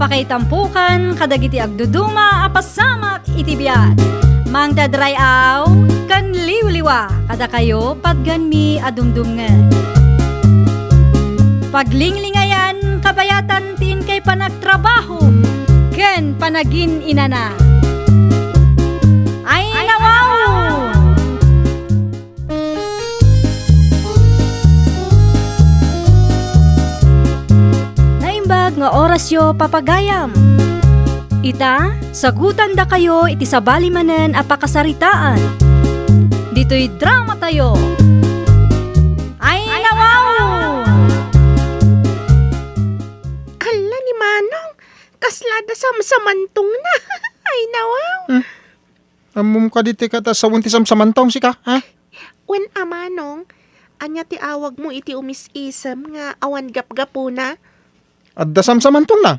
Apakaitampukan kadagiti agduduma apasamak iti biat. Mangdadrayaw kan liwliwa kada kayo patgan mi adumdumngen. Paglinglingayan kabayatan tin kay panagtrabaho ken panagin inana. Ay nawaw! Naimbag nga orasyo papagayam. Ita, sagutan da kayo iti sabali manen apakasaritaan. Dito'y drama tayo. Ay nawaw! Hala ni Manong, kaslada samsamantong na. Ay nawaw. Amum ka diti kata sa winti samsamantong sika, ha? Wen Manong, anya ti awag mo iti umis-isam nga awan gap-gapo na. Adda samsamantong na.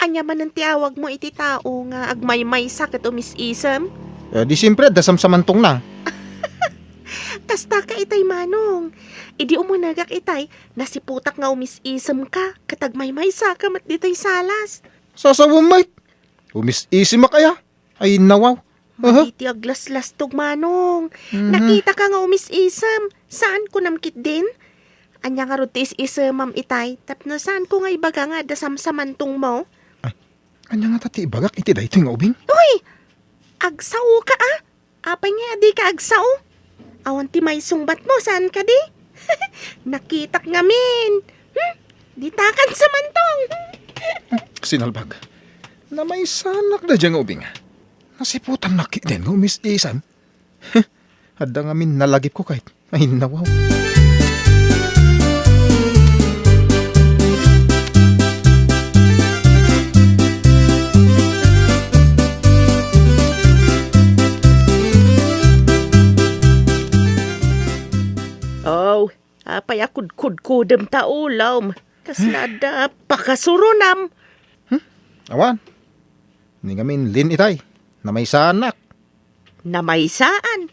Anya man ang tiawag mo iti tao nga agmay-may sakit umis-isam. Di siyempre adda samsamantong na. Kasta ka itay Manong. Idi umunagak itay, nasiputak nga umis-isam ka, katagmay-may sakamat ditay salas. Sasawumay. Umis-isima kaya. Ay nawaw. Iti aglas-lastog Manong. Nakita ka nga umis-isam. Saan ko namkit din? Anya nga rutis isamam itay, tapno saan ko nga ibaga nga dasamsamantong mo? Anya nga tati ibagak iti da ito nga ubing. Uy! Agsaw ka ah! Apay nga di ka agsaw? Awan ti may sungbat mo, saan ka di? Nakitak ngamin. Di takan sa mantong. Sinalbag. Na may sanak na dyan nga ubing. Nasiputan na din nga umis-isan. Adda nga min nalagip ko kahit. Ay nawaw. Oh, apay akudkudkudem ta ulam. Kaslada, pakasurunam. Awan. Ni ngamin lin itay. Na may sanak. Namaysaan.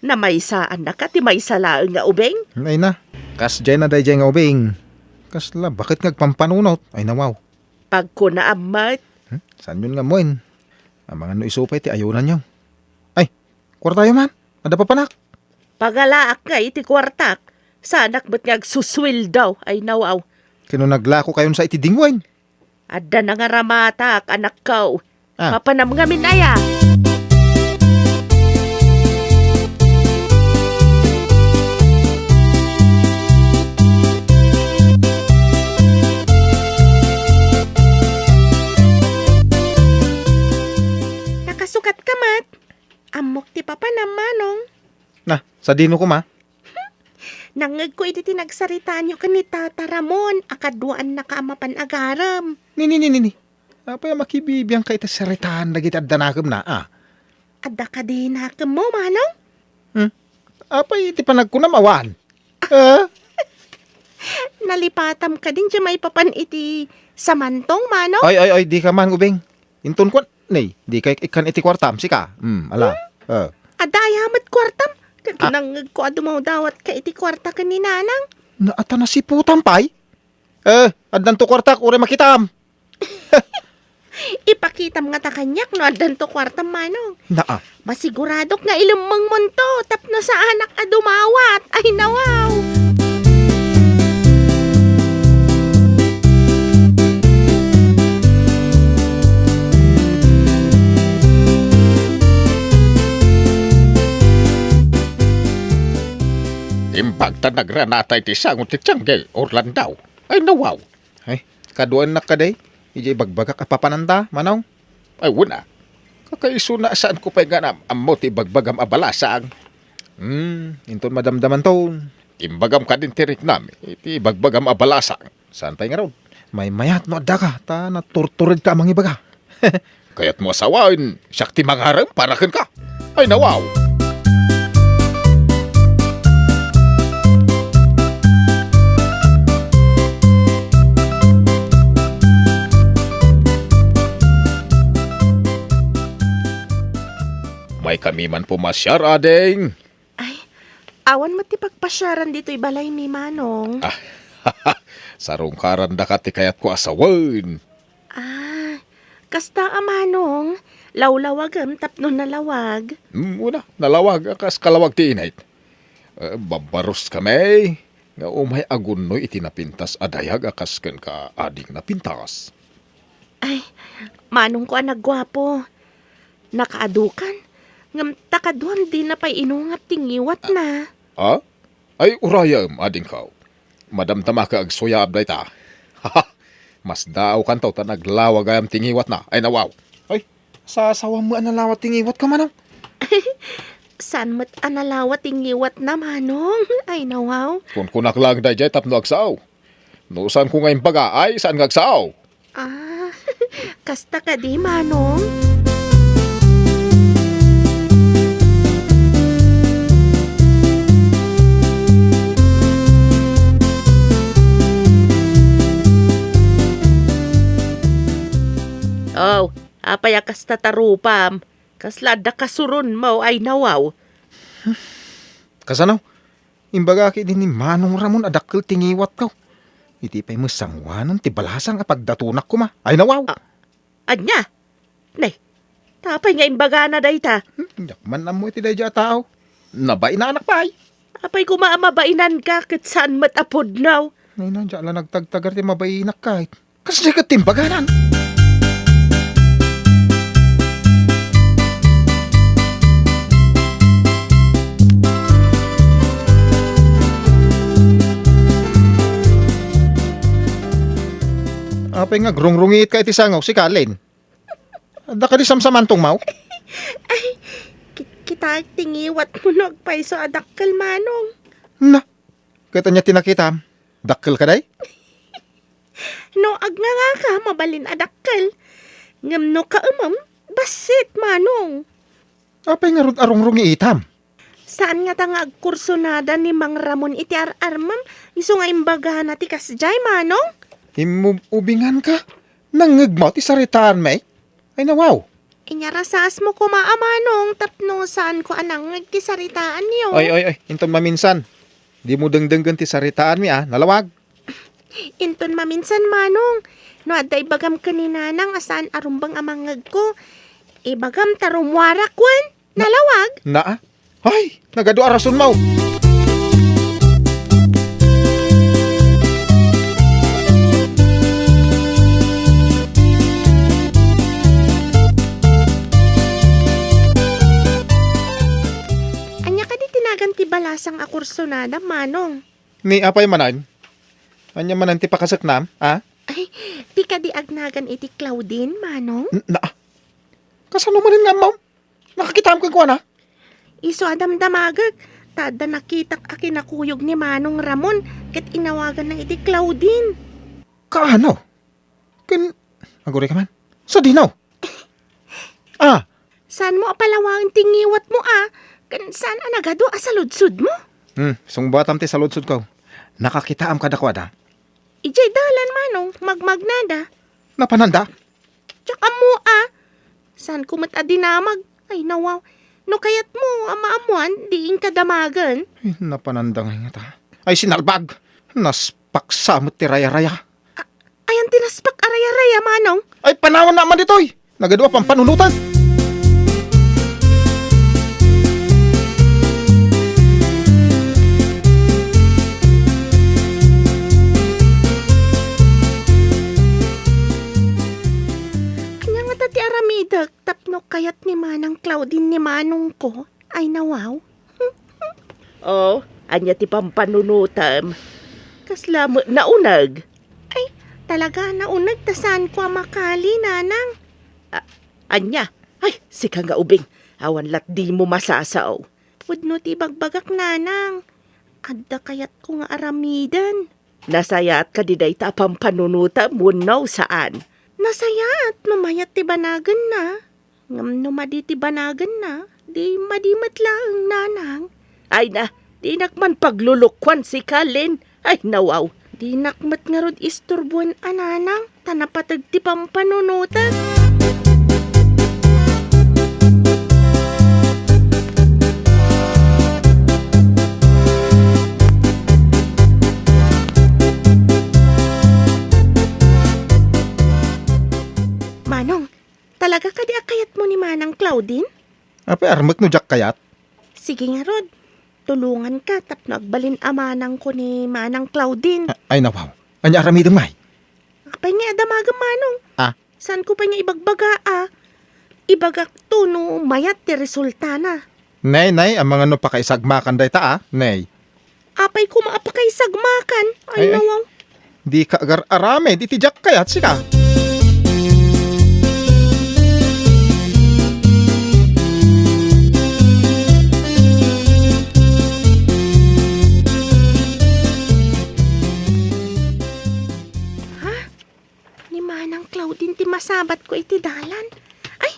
Namaysaan na ka, ti may salaan nga ubeng. Ay na. Kas dyan na day dyan nga ubing. Kasla, bakit ngagpampanunot? Ay nawaw. Pag ko naamat, Saan yun nga moin? Ang mga no isupay ti ayunan nyo. Ay, kwartayo man. Ada pa panak. pagalaak nga iti kwartak. Sanak ba't nga agsuswil daw, ay nawaw. Kino naglako kayon sa iti dingwain. Adda na nga ramatak, anak kaw. Ah. Mapanam nga minaya. Nakasukat ka, Mat. Amok ti papanam, Manong. Na, sa dino ko ma. Nangag ko iti tinagsaritaan nyo kanita Ramon, akaduan na kaamapan agaram. Ni. Apa yung makibibiyang ka ita saritahan na kita danakam na, ah? Adda ka din hakam mo, Manong? Apa iti panagkunam awan? Nalipatam ka din dyan may papan iti samantong, Manong? Ay, di ka man ubing. Intun ko, di ka ikan iti kwartam, sika. Ala. Adayamat kwartam. Kinangag ko adumaw dawat ka iti kwarta ka ni Nanang. Naata na si putam pay? Adan to kwartak, ure makitam. Ipakitam nga ta kanyak no adan to kwartam, Manong. Naa. Masiguradok nga ilumang monto tapno sa anak adumawat. Ay nawaw. Imbag ta nagranatay ti sangot ti Tianggay, Orlandaw. Ay nawaw. Ay, kaduan na ka day. Ijay bagbagak apapananda, manaw. Ay wala. Kakaiso na saan ko pa ganam ammo ti bagbagam abalasang. Intun madamdaman to. Imbagam ka din tirik nami. Iti bagbagam abalasang. Saan tayo nga ron? May mayat no adda ka. Ta naturturid ka amang ibaga. Kaya't mo asawain. Siyak ti mangarang para ken ka. Ay nawaw. May kami man pumasyar, adeng. Awan mo ti pagpasyaran dito ibalay mi, Manong. Sarong karanda ka ti kayat ko asawan. Kasta Manong, lawlawagam tapno nalawag. Una, nalawag akas kalawag ti inait. Babaros kami, nga umay agunnoy iti napintas adayag akas ken ka ading napintas. Ay, Manong ko nagwapo. Nakaadukan. Ngam takaduan di na pa'y inungap tingiwat na. Ha? Ay urayam ading kaw. Madamtama ka agsuya abday ta. Haha, mas daaw kantaw ta naglawag ayam tingiwat na. Ay nawaw. Ay, sasawa mo analawat tingiwat ka manang. San mo't analawa tingiwat na Manong? Ay nawaw. Kung kunaklag da jay tapno agsaw. No saan ko ngayon baga ay saan agsaw. Ah, kasta ka di Manong? Oh, apaya kasta tarupam. Kaslada kasurun mo ay nawaw. Kasano? Imbaga ki din ni Manong Ramon adakkel tingiwat ko. Iti pa'y masangwanan ti balasang apagdatunak ko ma. Ay nawaw. Anya? Nay, tapay nga imbaga na dayta. Yakman na mo iti dayja tao. Nabay na anak pa ay. Apay kumaamabainan ka kat saan matapod now. Ngay na, dyan lang nagtagtagar ti mabayinak kahit. Kasi ka timbaganan. Apay nga, grungrungit ka iti sangaw, si Kalin. Da ka di samsamantong mau? Kita tingiwat mo nagpay sa adakkel Manong. Na, kita niya tinakita. Dakkel ka day? No, nga ka, mabalin adakkel. Ngam no ka basit Manong. Apay nga rod arong-rungi itam. Saan nga tanga agkurso nada ni Mang Ramon iti ar-armam? Iso nga imbaga na ti kasjay Manong? Ubingan ka. Nangagmaw ti saritaan may. Ay nawaw. Inyarasas mo kumaa Manong tapno saan ko anang nagkisaritaan niyo. Ay, inton maminsan. Di mo dengdenggan ti saritaan mi nalawag. Inton maminsan Manong. No, aday bagam kaninanang asaan arumbang amangag ko. Ibagam tarumwarak wan. Nalawag. Na Ay, nagado arason mau. Anya ka di tinagan ti balasang akursonada Manong. Ni apay manan. Anya manan ti pakasaknam, Ay, di ka di agnagan iti Claudine Manong. Na. Kasano manin nga mau? Nakakitam ko na. Iso adam damagag. Tada nakitak akinakuyog ni Manong Ramon ket inawagan ng iti Claudine. Kaano? Aguri ka man. Sa dinaw. Saan mo apalawang tingiwat mo Kan saan anagado sa ludsud mo? Sungbatam ti sa lodsod ko. Nakakitaam kada kwada. Ijay dalan Manong, magmagnada. Napananda. Tsaka mo Saan kumat adinamag? Ay nawaw. No kayat mo, amaamuan, diing kadamagan. Ay, napananda nga ta. Ay, sinalbag. Naspaksamot ti raya-raya. Ayan tinaspak araya-raya Manong. Ay, panawan naman ditoy. Nagadwa pang panunutan. Ti aramidag tapno kayat ni Manang Claudine ni Manong ko ay nawaw. Oh, anya ti pampanunutam. Kaslamot naunag. Ay, talaga naunag tasan ko makali nanang. Anya, ay sika nga ubing. Awan lat di mo masasaw. Pudno ti bagbagak nanang. Adda kayat ko nga aramidan. Nasayat ka di day ta pampanunutam munaw saan. Nasayat, mamayat ti banagan na. Ngam numadi ti banagan na, di madimat lang nanang. Ay na, di nakman paglulukwan si Kalin. Ay nawaw, di nakmat nga rod isturbuan ananang, tanapatag ti pampanunutan. Manong, Apay armak no jak kayat. Sige nga, Rod. Tulungan ka tapno agbalin amanang ko ni Manang Claudine. Ay nawaw. Anya aramidang may. Apay nga adamaga Manong. Ah? Saan ko pa niya ibagbaga Ibagak to no mayat ti resulta na. Nay, ang mga no pakaisagmakan day ta Nay. Apay ko maapakay sagmakan. Ay, Ay, ay. nawaw. Di ka agar arame, di ti jak kayat sika. Ni Manang Claudine ti masabat ko iti dalan. Ay,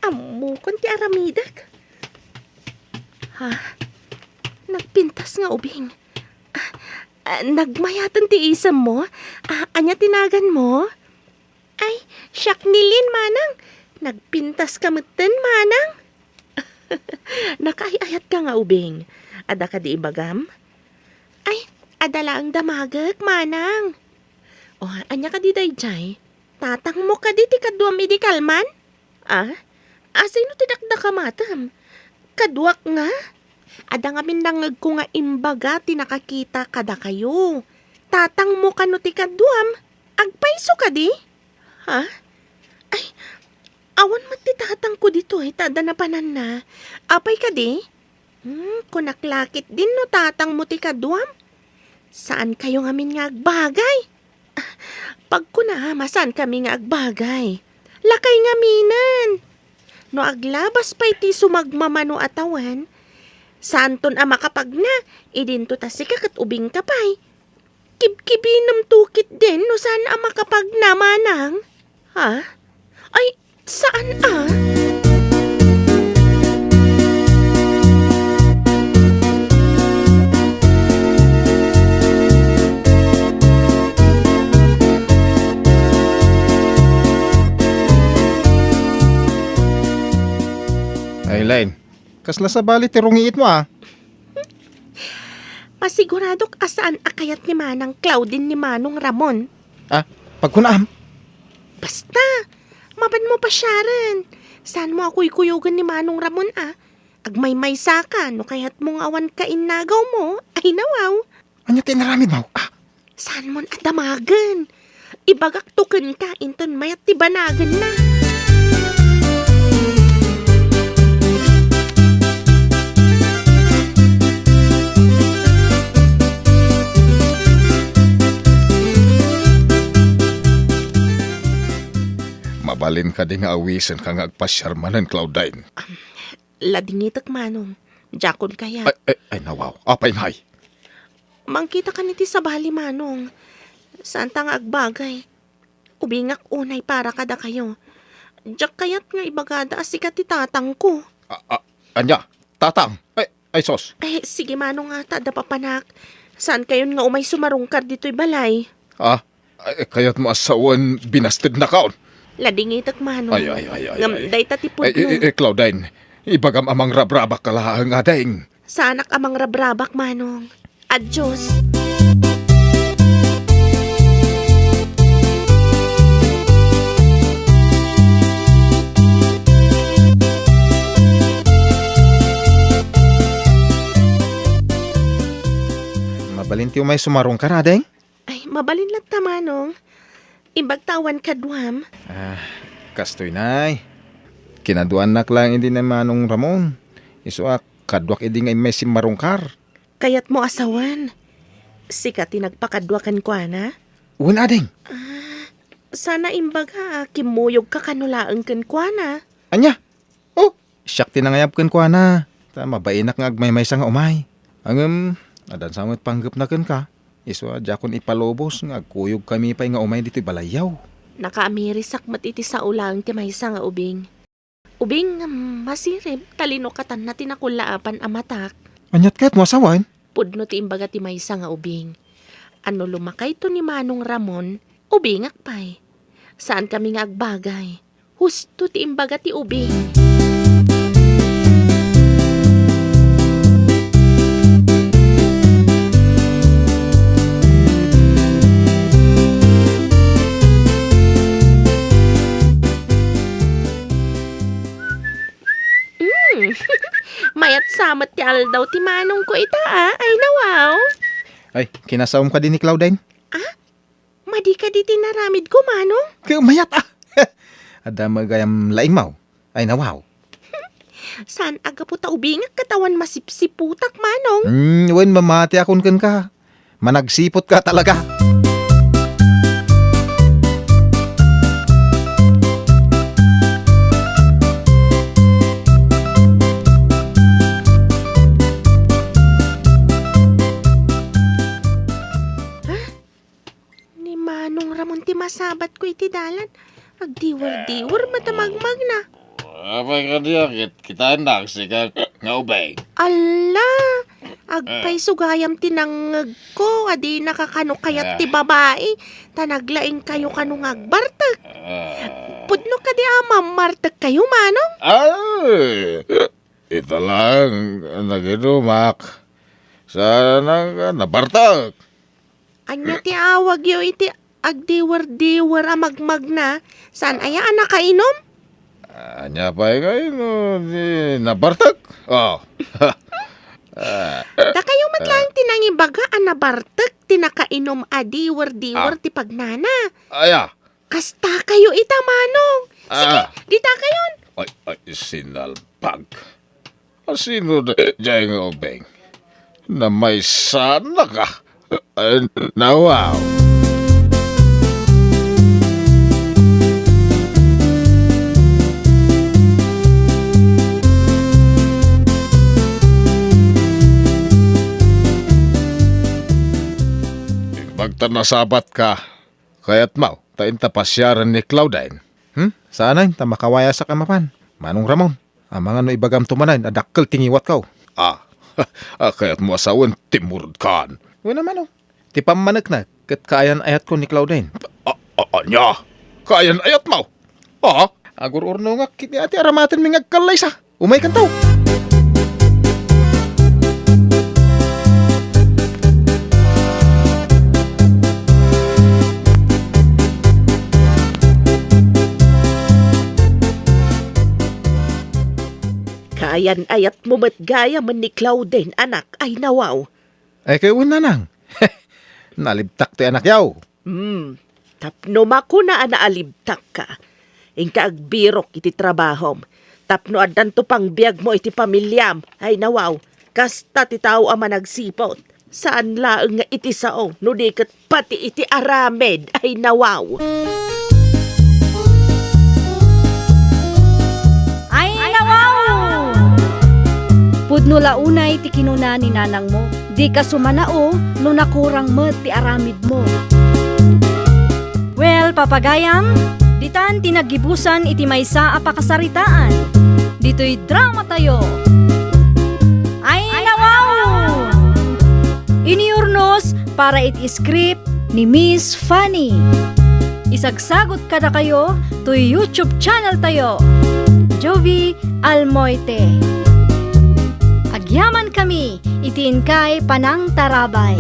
amukon ti aramidak. Nagpintas nga ubing. Nagmayatan ti isam mo? Anya tinagan mo? Ay, siyak nilin, Manang. Nagpintas ka mutten, Manang. Nakaayat ka nga ubing. Ada ka di ibagam? Ay, adala ang damagak, Manang. O, anya ka di dayjay? Tatang mo ka di ti kaduam idi kalman? Asino tidakda ka matam? Kaduak nga? Ada nga mindangag ko nga imbaga tinakakita kada kayo. Tatang mo ka no ti kaduam? Agpaiso ka di? Ay, awan mat ti tatang ko dito tada na panan na. Apay ka di? Kunaklakit din no tatang mo ti kaduam? Saan kayo ngamin nga agbagay? Pag kunahamasan kami nga agbagay. Lakay nga minan. No aglabas pa iti sumagmamano atawan. Santon ama kapag na, idinto ta si kakat ubing kapay. Kibkibinam tukit din no saan ama kapag na manang. Ay, saan Ay Lain, kasla sa bali ti rungiit mo Masiguradok asaan akayat ni Manang Claudine ni Manong Ramon. Pagkunaam. Basta, maban mo pa Sharon. Saan mo ako'y kuyugan ni Manong Ramon Agmay-may saka, no kaya't mong awan ka inagaw mo, ay nawaw. Anya tinaramid mo? Saan mo adamagan? Ibagak tuken ka, inton mayat tibanagan na. Mabalin ka din nga awisan ka nga agpasyarmanan, Claudine. Ladingitak Manong, jakon kaya. Ay nawaw. Apay nay. Mangkita ka niti sa bali Manong. Saan ta nga agbagay? Ubingak unay para kada kayo. Jak kayat nga ibagada asikat ti tatang ko. Anya, tatang. Ay sos. Sige Manong tada papanak. Saan kayon nga umay sumarungkar dito'y balay? Kayat mo asawan binasted na kaon. Ladingitak Manong. Ay. Ngamday tatipod no. Claudine, ibagam amang rabrabak kalaang adeng. Sa anak amang rabrabak Manong. Adyos. Mabalinti umay sumarong ka radeng? Ay, mabalin lang ta Manong. Imbagtawan kadwam. Kastoy nay. Kinaduan nak lang hindi na Manong Ramon. Isuak kadwak hindi nga may simarungkar. Kayat mo asawan. Sikat tinagpakadwakan ko na. Uwan ading. Sana imbaga kimuyog ka kanulaang kan ko na. Anya? Siyak tinangayap kan ko na. Tama ba inak nga agmay-may sa nga umay. Angam, adan samot panggap na kan ka. Iso jakon ipalobos nga agkuyog kami pa nga umay dito'y balayaw. Nakaamirisak matiti sa ulang ti maysa nga ubing. Ubing masirib talino katan na tinakulaapan amatak. Anyat kahit mo asawan? Pudno ti imbaga ti maysa nga ubing. Ano lumakay to ni Manong Ramon, ubing akpay. Saan kami nga agbagay? Husto ti imbaga ti ubing. Mayat samat ti aldaw ti manong ko ita ay nawaw. Ay, kinasawom ka din ni Claudine? Madi ka di tinaramid ko manong. Kaya mayat Ada magayam laing mau. Ay nawaw. Saan aga po taubingak katawan masipsiputak manong. Wen mamati akon ken ka. Managsipot ka talaga. Ni manong ramon ti masabat ko iti dalan. Agdiwar-diwar matamagmag na. Apay ka diya, kita hendak sih ka nga ubay. Ala, agpay sugayam tinangag ko, adi nakakano kayat ti babae, tanaglaing kayo kanong agbartag. Pudno ka di mamartag kayo, manong? Ay, ito lang, naginumak. Sana nabartag. Anya ti awag yo iti agdiwar-diwar amagmag na, saan aya anak kainom? Anya pa kayo, no, nabartag. Oh. Da kayo matlang tinangibaga anabartag, tinakainom adiwar-diwar ti pagnana. Aya. Kasta kayo ita, manong. Sige, dita kayon. Ay, sinalpag. Sino na dyan nga ubeng? Na may sana ka. Nawaw. Bagta nasabat ka. Kaya't mau, tain tapasyaran ni Claudine. Sanay, tamakawaya sa kamapan. Manong Ramon, ang mga no ibagam tumanan, adakkel tingiwat kau. Kaya't mo asawan timurod kan. Wen naman ti pamanek na, ket kaayan ayat ko ni Claudine. Anya, kayan ayat mau. Agur urno nga, kiti ati aramatin ming agkalay sa. Umay kan tau. Kayan ayat mo matgaya man ni Claudine, anak, ay nawaw. Ay kayo nanang. Nalibtak ti anak yaw. Tapno mako na naalibtak ka. Ingka agbirok iti trabahom. Tapno adan to pang biyag mo iti pamilyam. Ay nawaw, kasta ti tao ama nagsipot. Saan laeng nga iti sao, no di ket pati iti aramed. Ay nawaw. Ay nawaw! Pudno launay ti kinuna ni nanang mo. Di ka sumanao no nakurang met ti aramid mo. Well, papagayam, ditan tinagibusan iti maysa a pakasaritaan. Dito'y drama tayo. Ay nawaw! Iniurnos para iti script ni Miss Fanny. Isagsagot kada kayo to YouTube channel tayo. Jovi Almoite. Agyaman kami, itiin kay Panang Tarabay.